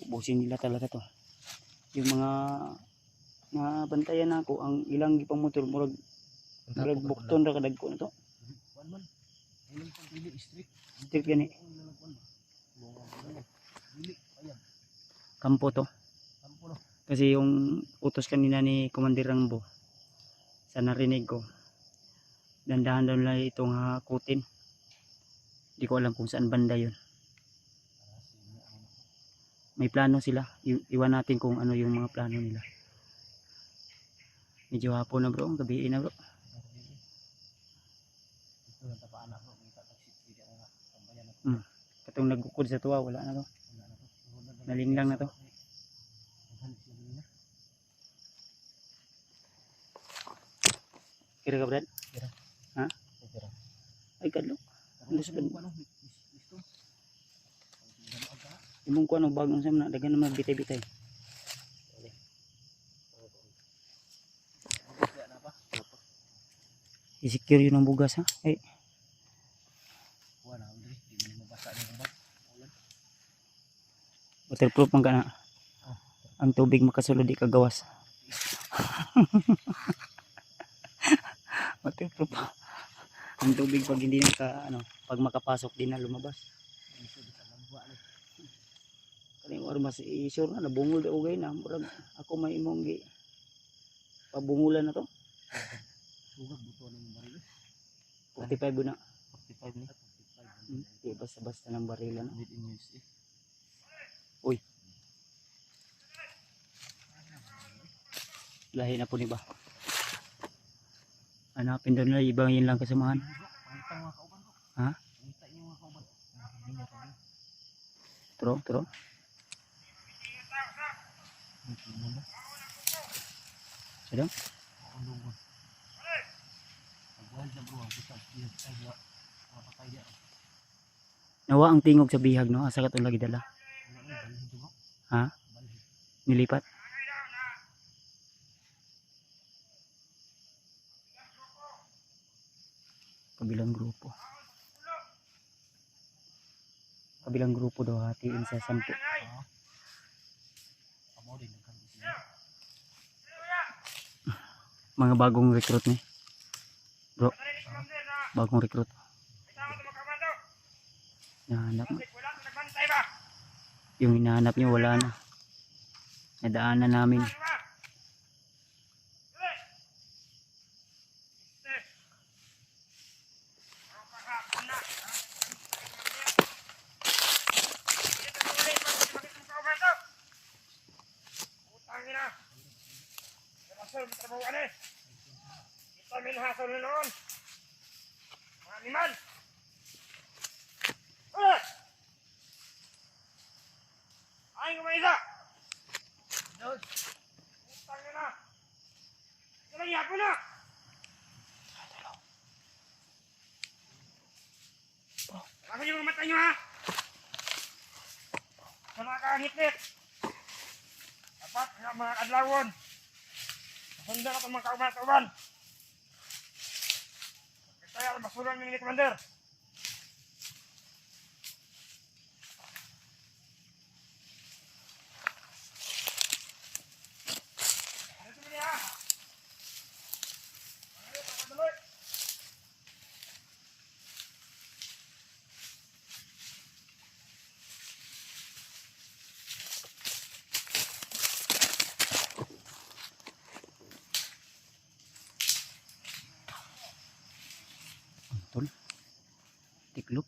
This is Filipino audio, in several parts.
Ubusin nila talaga to. Yung mga bantayan ako ang ilang gipamutol murag bukton ra kadagko na to. Strict gani. Kampo to. Kasi yung utos kanina ni Commander Rambo sa narinig ko, dandahan daw lang itong hakutin. Hindi ko alam kung saan banda yun. May plano sila. Iwan natin kung ano yung mga plano nila. Medyo hapon na bro, gabi na bro. Katong nagkukod sa tuwa, wala na to. Nalinglang na to. Kira ka Brad? Kira. Ha? Kira. Ay kadlo. Imong ko ano bagong sa na dagan naman bitay-bitay. I-secure yun ang bugas ha. Ay. Waterproof man ka na. Ang tubig makasulod di kagawas. Waterproof. Ang tubig pag hindi pag makapasok din na lumabas. Kani mo mas i-sure na nabungol daw gay na. Murag ako may imong gi pabungulan na to. Sugag buto ng baril. 45 na. 45 ni. Di basta-basta ng barilan. Made in USA. Uy. Lahi na po ni ba? Hanapin doon na ibang yun lang kasamahan. Ha? Turo. Sedang? Nawa ang tingog sa bihag no, asa ka itong lagi dala? Ha? Nilipat? Kabilang grupo daw hatiin sa 10. Mga bagong recruit ni bro, bagong recruit. Nahanap mo. Yung hinahanap nyo wala na, nadaanan namin. Kita minhasol na noon. Mga animal. Ay, kumaisa. Utang na. Kailang yapo na. Ako yung mga mata nyo ha. Sa mga kahangit-lit. Dapat mga kadlawon. Handa ka itong mga kauban-kauban. Kaya masulan ni Commander. Ito mo niya. Pagkatuloy. Tol. Tiklop.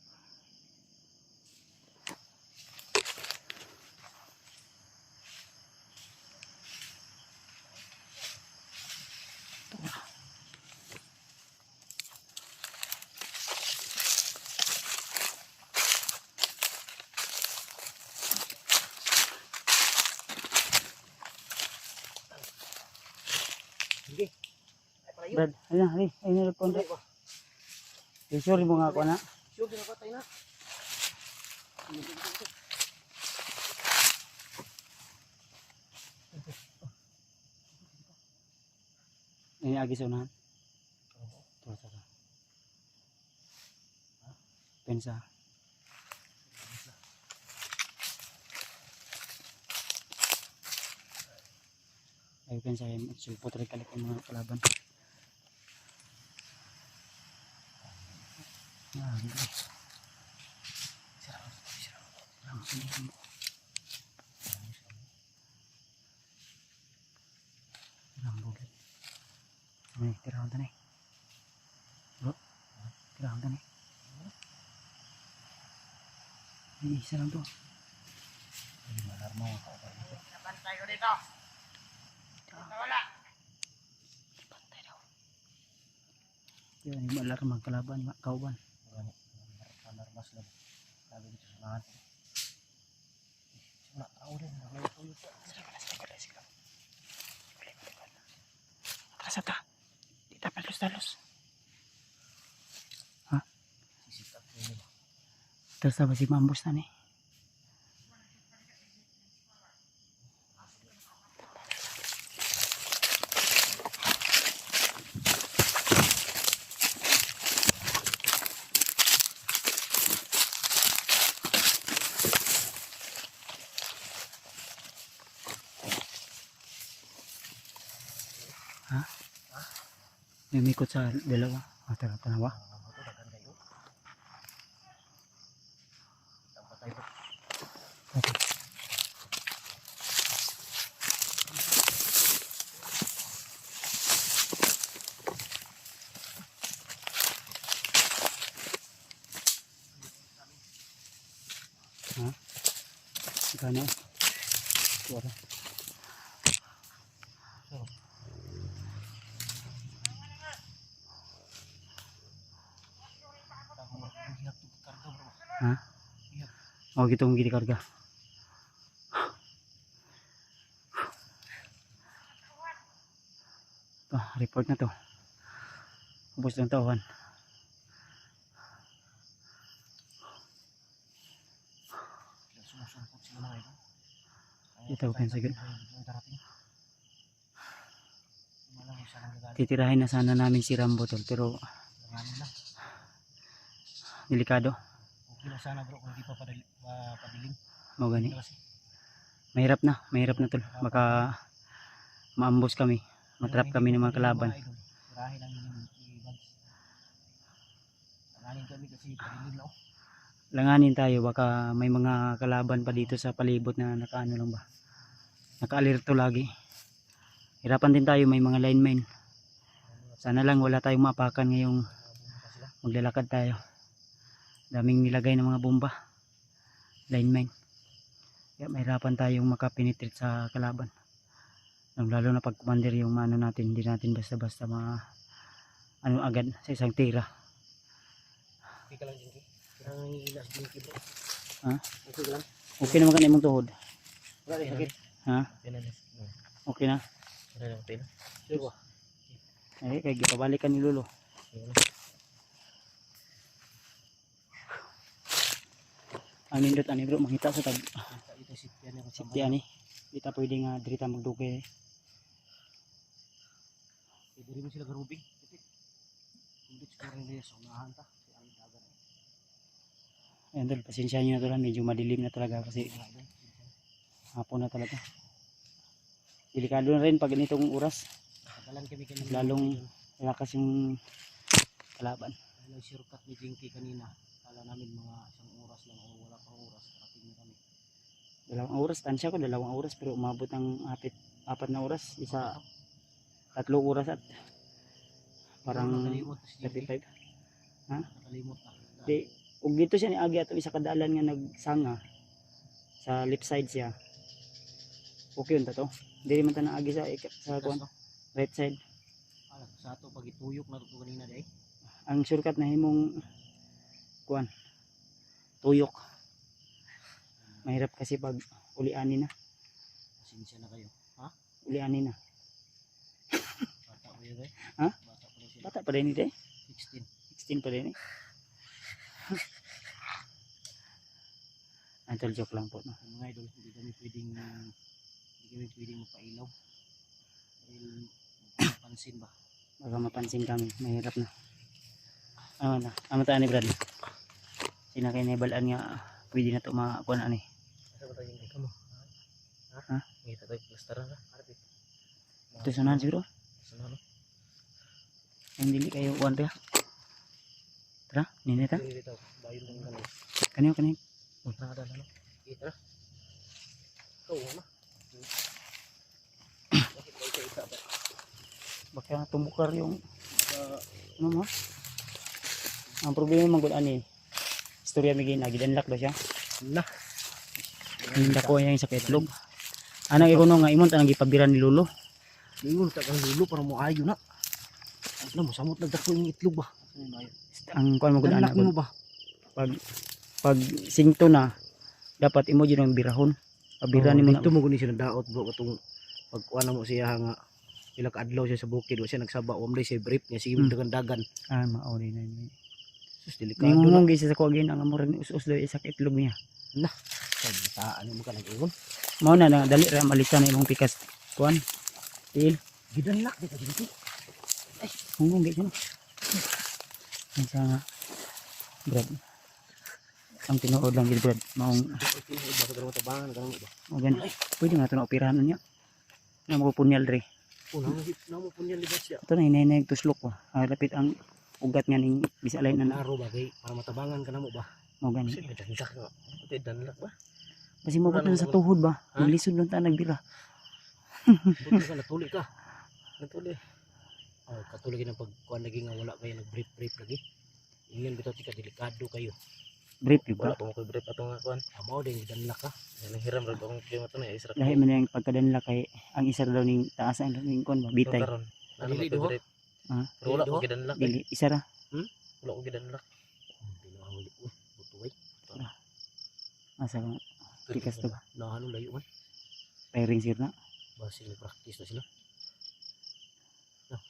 Sige. Brad, ayun na nagpon. Sure mo nga ako na. Sure ginapatay na. Ini agi sa unahan. Tara. Pensa. Tayo kan sa sulpot rin kalit ang mga kalaban. Tirahan ta na eh. Bro, tirahan ta na eh. Ini isa lang to. Napantay ko dito. Wala. Pantay daw. Yan yung alarm ang kalaban, kauban. Alarmas lang. Lalo dito sa lahat. Wala tao rin. Wala tuyo pa. Sige. Atras ata. Di talos. Ha? Sisikat nyo ba? Terus apa si mambus na ni? Ha? Lumikot sa dalawa. Tara, tanawa. Ha? Gana? Suara. Ha? Oh gitu mungkin dikarga. Report na to. Ubos ng tauhan. Sumusumpot sila mga ito. Ito kan sagad. Malang isa lang gagawin. Titirahin na sana namin si Rambo tol, pero Langanin lang. delikado. Okay lang sana bro kung di pa padilim. Mau gani. Kasi Mahirap na tol. Baka maambos kami. Matrap kami ng mga kalaban. Tirahin lang yung i-bugs. Langanin kami kasi padilim na. Langanin tayo, baka may mga kalaban pa dito sa palibot na nakaano lang ba. Naka-alerto lagi. Hirapan din tayo, may mga linemen. Sana lang wala tayong mapakan ngayong maglalakad tayo. Daming nilagay ng mga bomba. Linemen. Kaya mahirapan tayong makapenetrate sa kalaban. Lalo na pag commander yung ano natin, hindi natin basta-basta ano agad sa isang tira. Okay ka lang Jinky. Kailangan nangihilas Jinky bro. Ha? Okay ka lang. Okay naman ka na imong tuhod. Wala rin sakit. Ha? Pinalis. Okay na? Wala lang pina. Sure ba? Kaya gipabalikan ni Lolo. Anindot ani bro, makita sa tag Ito sityan ako sa sikti ani. Di ta pwede nga dirita magdugay. Pwede rin mo sila garubing. Hindi siguro rin sa unahan ta. Si Aling Dagan. Ayan tol, pasensya nyo na tol, medyo madilim na talaga kasi hapon na talaga. Delikado na rin pag ganitong oras. Katalan kami kanina. Lalong lakas yung kalaban. Walang shortcut ni Jinky kanina. Kala namin mga isang oras lang o wala pang oras. Karating na kami. 2 oras, tansya ko 2 oras pero umabot ng 4 na oras. Isa 3 oras at parang nakalimot na si Jinky. 35. Ha? Nakalimot na. Di, ug dito siya ni agi ato isa kadalan nga nagsanga sa left side siya. Okay yun ta to. Dili man ta naagi sa kuan, right side. Sa ato pag ituyok na ito kanina day. Ang shortcut na himong kuan tuyok. Mahirap kasi pag ulianin na. Pasensya na kayo. Ha? Ulianin na. Bata ko yun day. Ha? Bata ko na sila. Bata pa rin ito eh. 16. 16 pa rin eh. Antol joke lang po no. Mga idol, hindi kami pwedeng mapailaw. Dahil mapansin ba? Baka mapansin kami, mahirap na. Na, amo ta ni Brad. Sina kay nebalan nga pwede na to makuha na ni. Asa ba tayo yung kamu? Ha? Ngita tayo plastaran na. Ito sunan siguro. Sana no. Ang dili kayo kuan pa. Tara, nini ta. Dito, bayon lang ganun. Kanyo kanyo. Nada na no. Kita. Ikaw na. Bakit ba isa ba? Baka tumukar yung ano mo? Ang problema man gud ani. Istorya mi gidanlak daw siya. Na. Hinda ko yang sa itlog. Anang ikuno nga imon tanang gipabiran ni Lolo. Lingon ta kang lulo para mo ayo na. Ano mo samot nagdako yung itlog ba? Ang kuan mo gud ana Danlak mo ba? pag singto na dapat imo jud ang birahon. Pabiran nimo na. Dito mo guni siya daot bro katong pagkuan na mo siya nga pila ka adlaw siya sa bukid wa siya nagsaba wa man siya brief niya sige dagan-dagan. Ah, mao ni na ni. Sus delikado na. Ningungong gisa sa kuagin ang among us-us daw isa ka itlog niya. Sa ano mo ka nag-ingon? Mao na dali ra malitan na imong pikas kuan. Til, Gidanlak dito dito. hungong gisa na. Ang sa brad. Ang tinuod lang gid brad. Maong Bakit mo tabangan ganun ba? ogan. Pwede nga to na operahan niya. Na mo punyal dre. Namo po niya libas siya. Ito na hinay tuslok ko. Lapit ang ugat nga ning bisalay na Naro bagay para matabangan ka namo ba? mo gani. Kasi danlak nga. Ito danlak ba? Kasi mabot na sa tuhod ba? Ha? Maglisod lang ta nagbira. Buti ka natuli ka. Natuli. Oh, katulad ng pagkuan lagi nga wala kayo nag-brief lagi. Ingon bitaw tika delikado kayo. Brief yun Wala ba? pa mo ko'y brief atong nga kuan. Amo din gidanlak ka. Yan ang hiram rin akong klima ito na isra Lahi man yung pagkadanla kay ang isa daw ning taas ang ning kon ba bitay. karon. Ano Dili mo duha? brief? Ha? Pero wala Dili ko duha? gidanlak. Dili isa ra. Wala ko gidanlak. Pinahuli ko. Butuway. Asa ka tikas to ba? Nahalo layo man. Pairing sir na. Basi ni practice na sila.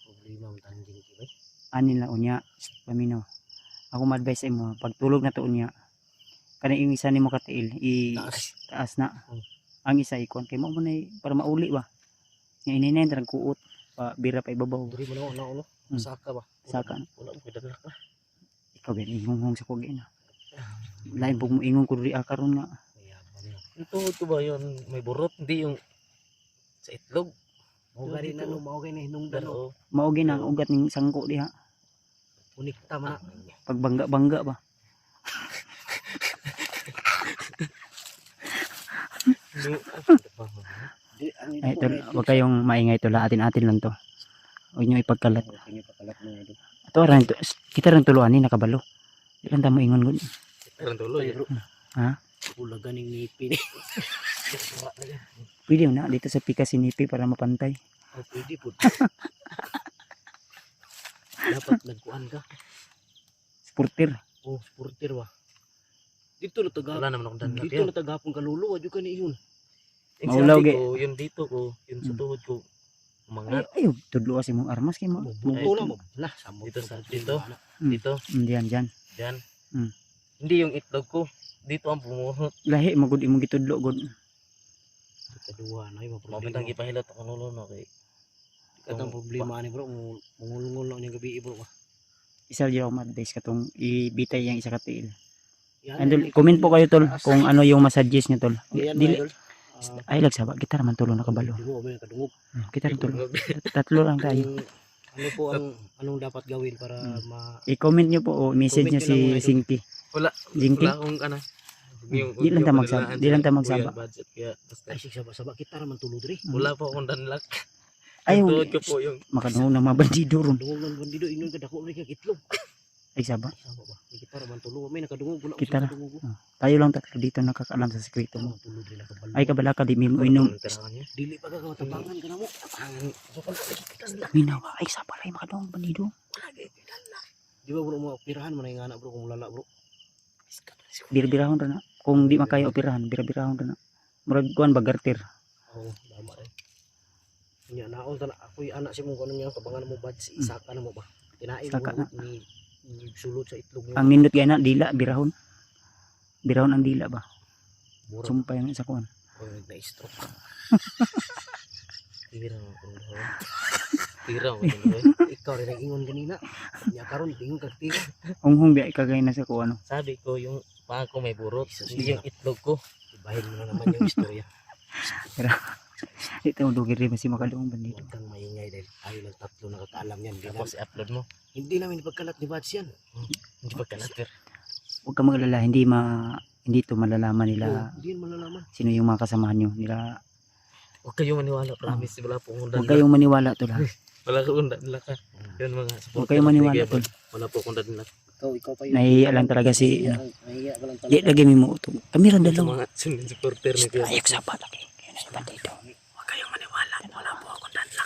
Problema man tanding kibay. Anin la unya paminaw. Ako ma-advise mo pag tulog na to unya. Kana yung isa nimo katiil Taas. taas na. Hmm. Ang isa ikon kay mo na para mauli ba. Nga ininayin tarang kuot pa bira pa ibabaw. Diri mo na ulo. Hmm. Saka ba? Saka Wala ko gidanlak ba. ikaw gan ingong sa kugi na. Lain pug mo ingon ko diri karon nga. Kaya ba niya. Yung tuhod ko ba yun may burot hindi yung sa itlog. Mao gani na no, mao gani hinungdan no. Pero Mao gina ang ugat ning sangko diha. Unikta man na. Pag bangga ba. Ay tol, wag kayong maingay tol, atin-atin lang to. Huwag niyo ipagkalat. Pakalat mo ito. Ato ran to, kita ran tuluan ni nakabalo. Di lang ta mo ingon gud. karon tuloy. Ha? Ulagan ning ngipin. Pwede na dito sa pika sinipi para mapantay. Oh, pwede po. Dapat nagkuhan ka. Sporter. Oh, sporter ba? Dito na taga. Wala naman akong danlak Dito yan. na tagapon kaluluwa jud ka ni iyon. Yung Maulaw, sabi ge. ko, yun dito ko, yun sa tuhod ko. Ay, Umangat. ay tudlo kasi mong armas kay mo. Buto na mo. Lah, samot Dito to sa- pag- dito. Mm. Dito, Diyan diyan. dyan. Hmm. Hindi yung itlog ko. Dito ang bumuhot. Lahi magud imong gitudlo gud. Kaduwa na yung Mabitang problema. gipahilot ako nulo no kay. Katang problema ni bro, mungulungol lang niya gabi bro. Isa jud ako ma-advise katong ibitay yang isa ka tiil. Yan, Andol, comment po kayo tol kung ano yung ma-suggest niyo tol. Yan, Dili idol. ay lagsaba kita raman tulo nakabalo. Dugo, may kadungog. Kita rin tulo. Tatlo lang tayo. Ano po ang anong dapat gawin para I-comment niyo po o message Comment niyo nyo lang, si mga idol. Singki. Wala. Singki. Wala akong ano. Di lang ta magsaba. Di lang ta magsaba. Budget kaya basta. ay saba kita raman tulo diri. Wala po akong danlak. Ay, Yung tuhod ko po yung makadungog na mabandido ron. Dungog ng bandido ingon ka dako rin ka itlog. Ay saba. Saba ba? Kita raman tulo, may nakadungog wala Kita ra. nakadungog. Tayo lang tatlo dito nakakaalam sa sekreto mo. Tulo diri nakabalo. Ay kabala ka di mo inom. tirahan niya. Dili pa ka matabangan ka na mo. Minaw ba? Ay saba ray makadungog bandido. Di ba bro mo operahan man nga na bro kung lala bro. Birabirahon ra na. Kung di makaya operahan, birabirahon ra na. Murag kuan bagartir. Oo, tama rin. Nya naon ta na ako yung anak si mo kuno niya kabangan mo bad si isaka na mo ba. Kinain Saka mo na. ni sulod sa itlog mo. Ang nindot gana dila birahon. Birahon ang dila ba? Mura Sumpay ang isa kuan. ko na stroke. Tira mo ko. Tira mo ko. Ikaw rin ang ingon kanina. Nya karon ingon ka tira. Unghong biya ikagay na sa kuan. Sabi ko yung paa ko may burot. Jesus, Hindi yung itlog ko. Ibahin mo na naman yung istorya. Di tayo dugir rin si makalawang bandido. Huwag kang maingay dahil tayo lang tatlo nakakaalam yan. Tapos i-upload mo. Hindi namin ipagkalat ni Bads yan. Hindi pa kalater. Huwag ka magalala, hindi to malalaman nila Hindi yan malalaman. sino yung mga kasamahan nyo. Nila, Huwag kayong maniwala, promise. Wala po akong huwag dadala. kayong maniwala tol ha. Wala akong dadala ka. Yun mga Huwag supporter. kayong maniwala tol. Wala po akong dadala. Ikaw pa yun. Nahihiya lang talaga si, Nahihiya ka lang di talaga. lagi mo ito. Kami rin Sa dalawa. mga sunod supporter ni Kuya. Ayok sa pa lagi. Kaya na bandido. Huwag kayong maniwala. Wala po akong dadla.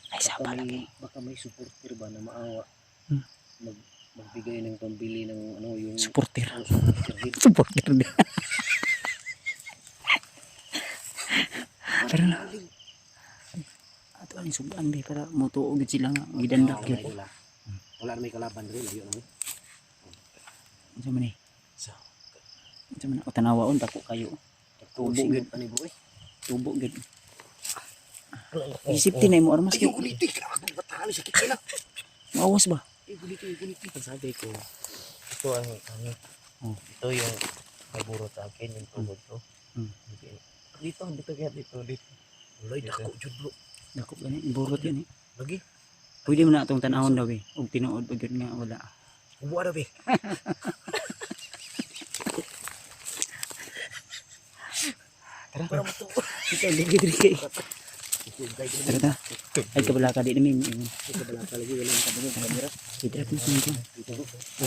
Ay sa pa lagi. Baka may supporter ba na maawa. Hmm. Magbigay ng pambili ng ano yung Supporter. supporter din. Supporter din. Pero na. Ato ang suban be para motuog sila nga gidandak Okay, yun. wala na may kalaban rin. Ayun naman. Unsa man eh? Unsa man o tanawaon tako kayo. Tubo Sige gid, pa ni bro eh. tubo gid. Isipti na imo armas Ayaw kay. ulitin. Kailangan kong bataan. Sakit ka na. Maawas ba? Ulitin. Sabi ko, ito ang ano, ito yung nagburot sa akin, yung tugod ko. Hmm. Dito kaya dito. Wala, dako jud bro. Dako gani burot yan eh. Lagi. Pwede mo na atong tanahon daw eh. Og tinuod pag yun nga wala. Ubuha na be. Tara. Para mo to. Ikaw lagi diri kay. Ito, Tara ta. Ay kabala ka di namin. Ito, balata lagi. Wala ang kabalo. Kita ko sa